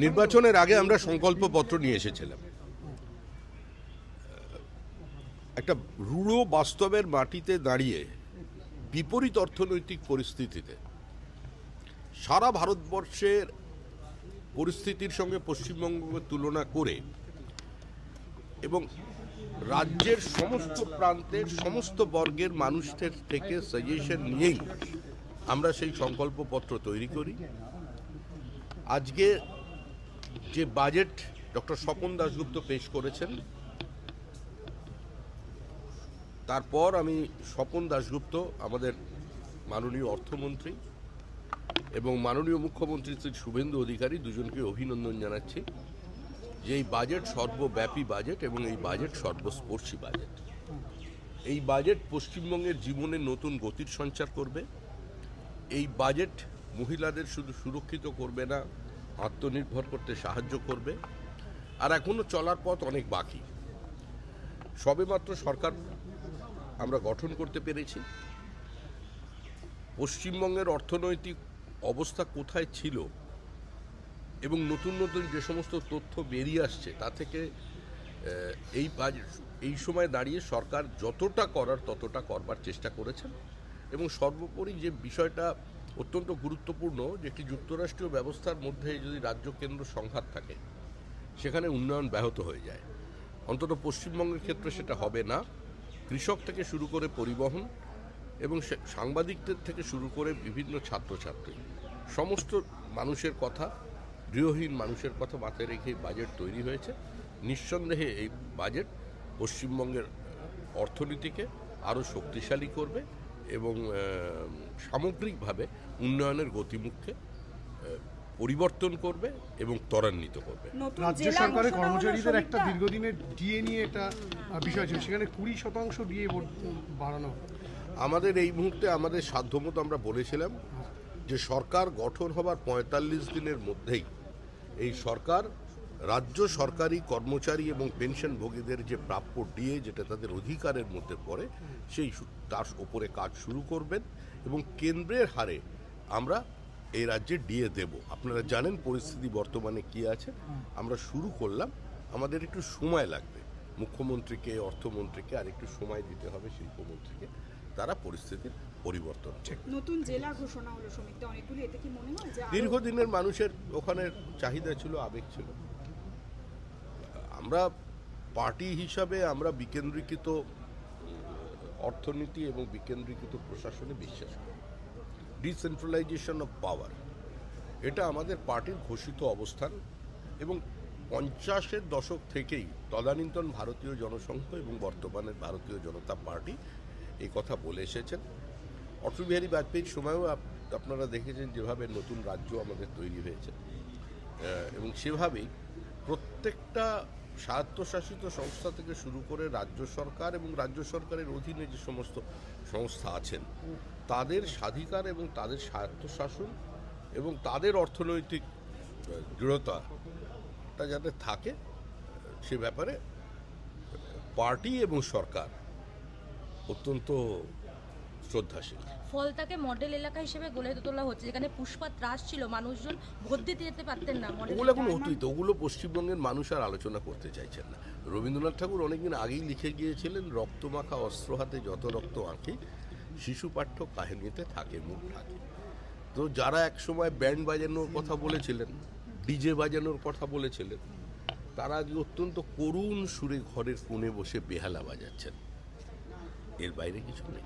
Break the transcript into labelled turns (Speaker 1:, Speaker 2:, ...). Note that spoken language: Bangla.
Speaker 1: নির্বাচনের আগে আমরা সংকল্পপত্র নিয়ে এসেছিলাম। একটা রূঢ় বাস্তবের মাটিতে দাঁড়িয়ে বিপরীত অর্থনৈতিক পরিস্থিতিতে সারা ভারতবর্ষের পরিস্থিতির সঙ্গে পশ্চিমবঙ্গকে তুলনা করে এবং রাজ্যের সমস্ত প্রান্তের সমস্ত বর্গের মানুষদের থেকে সাজেশন নিয়েই আমরা সেই সংকল্পপত্র তৈরি করি। আজকে যে বাজেট ডক্টর স্বপন দাশগুপ্ত পেশ করেছেন, তারপর আমি স্বপন দাশগুপ্ত আমাদের মাননীয় অর্থমন্ত্রী এবং মাননীয় মুখ্যমন্ত্রী শ্রী শুভেন্দু অধিকারী দুজনকে অভিনন্দন জানাচ্ছি যে এই বাজেট সর্বব্যাপী বাজেট এবং এই বাজেট সর্বস্পর্শী বাজেট। এই বাজেট পশ্চিমবঙ্গের জীবনে নতুন গতির সঞ্চার করবে। এই বাজেট মহিলাদের শুধু সুরক্ষিত করবে না, আত্মনির্ভর করতে সাহায্য করবে। আর এখনো চলার পথ অনেক বাকি। সবেমাত্র সরকার আমরা গঠন করতে পেরেছি। পশ্চিমবঙ্গের অর্থনৈতিক অবস্থা কোথায় ছিল এবং নতুন নতুন যে সমস্ত তথ্য বেরিয়ে আসছে তা থেকে এই সময় দাঁড়িয়ে সরকার যতটা করার ততটা করবার চেষ্টা করেছেন। এবং সর্বোপরি যে বিষয়টা অত্যন্ত গুরুত্বপূর্ণ, যে একটি যুক্তরাষ্ট্রীয় ব্যবস্থার মধ্যে যদি রাজ্য কেন্দ্র সংঘাত থাকে সেখানে উন্নয়ন ব্যাহত হয়ে যায়। অন্তত পশ্চিমবঙ্গের ক্ষেত্রে সেটা হবে না। কৃষক থেকে শুরু করে পরিবহন এবং সাংবাদিকদের থেকে শুরু করে বিভিন্ন ছাত্রছাত্রী সমস্ত মানুষের কথা, গৃহহীন মানুষের কথা মাথায় রেখে বাজেট তৈরি হয়েছে। নিঃসন্দেহে এই বাজেট পশ্চিমবঙ্গের অর্থনীতিকে আরও শক্তিশালী করবে এবং সামগ্রিকভাবে উন্নয়নের গতিমুখকে পরিবর্তন করবে এবং ত্বরান্বিত করবে।
Speaker 2: রাজ্য সরকারের কর্মচারীদের একটা দীর্ঘদিনের ডিএ নিয়ে একটা বিষয় ছিল, সেখানে 20% ডিএ বাড়ানো।
Speaker 1: আমাদের এই মুহূর্তে আমাদের সাধ্যমতো আমরা বলেছিলাম যে সরকার গঠন হবার 45 দিনের মধ্যেই এই সরকার রাজ্য সরকারি কর্মচারী এবং পেনশনভোগীদের যে প্রাপ্য ডিএ, যেটা তাদের অধিকারের মধ্যে পড়ে, তার ওপরে কাজ শুরু করবেন এবং কেন্দ্রের হারে আমরা এই রাজ্যে ডিএ দেব। আপনারা জানেন পরিস্থিতি বর্তমানে কি আছে। আমরা শুরু করলাম, আমাদের একটু সময় লাগবে। মুখ্যমন্ত্রীকে, অর্থমন্ত্রীকে আর একটু সময় দিতে হবে, শিল্পমন্ত্রীকে, তারা পরিস্থিতির পরিবর্তন।
Speaker 3: নতুন জেলা ঘোষণা হলো সমিতি অনেকগুলি, এতে কি মনে হয় যে
Speaker 1: দীর্ঘদিনের মানুষের ওখানে চাহিদা ছিল, আবেগ ছিল। আমরা পার্টি হিসাবে আমরা বিকেন্দ্রীকৃত অর্থনীতি এবং বিকেন্দ্রীকৃত প্রশাসনে বিশ্বাস করি। ডিসেন্ট্রালাইজেশন অফ পাওয়ার, এটা আমাদের পার্টির ঘোষিত অবস্থান এবং 50-এর দশক থেকেই তদানীন্তন ভারতীয় জনসংঘ এবং বর্তমানের ভারতীয় জনতা পার্টি এই কথা বলে এসেছেন। অটল বিহারী বাজপেয়ীর সময়ও আপনারা দেখেছেন যেভাবে নতুন রাজ্য আমাদের তৈরি হয়েছে এবং সেভাবেই প্রত্যেকটা স্বায়ত্তশাসিত সংস্থা থেকে শুরু করে রাজ্য সরকার এবং রাজ্য সরকারের অধীনে যে সমস্ত সংস্থা আছেন তাদের স্বাধিকার এবং তাদের স্বায়ত্তশাসন এবং তাদের অর্থনৈতিক দৃঢ়তাটা যাতে থাকে সে ব্যাপারে পার্টি এবং সরকার অত্যন্ত শ্রদ্ধাশীল।
Speaker 4: ফলতাকে মডেল এলাকা হিসেবে গড়ে তোলা হচ্ছে, যেখানে পুষ্পা ত্রাস ছিল, মানুষজন ভোট দিতে যেতে পারতেন না।
Speaker 1: ওগুলো এখন অতীত, ওগুলো পশ্চিমবঙ্গের মানুষ আর আলোচনা করতে চাইছেন না। রবীন্দ্রনাথ ঠাকুর অনেকদিন আগেই লিখে গিয়েছিলেন, রক্তমাখা অস্ত্র হাতে যত রক্ত আঁকি, শিশু পাঠ্য কাহিনীতে থাকে মুখ ঢাকে। তো যারা একসময় ব্যান্ড বাজানোর কথা বলেছিলেন, ডিজে বাজানোর কথা বলেছিলেন, তারা আজ অত্যন্ত করুণ সুরে ঘরের কোণে বসে বেহালা বাজাচ্ছেন। এর বাইরে কিছু নেই।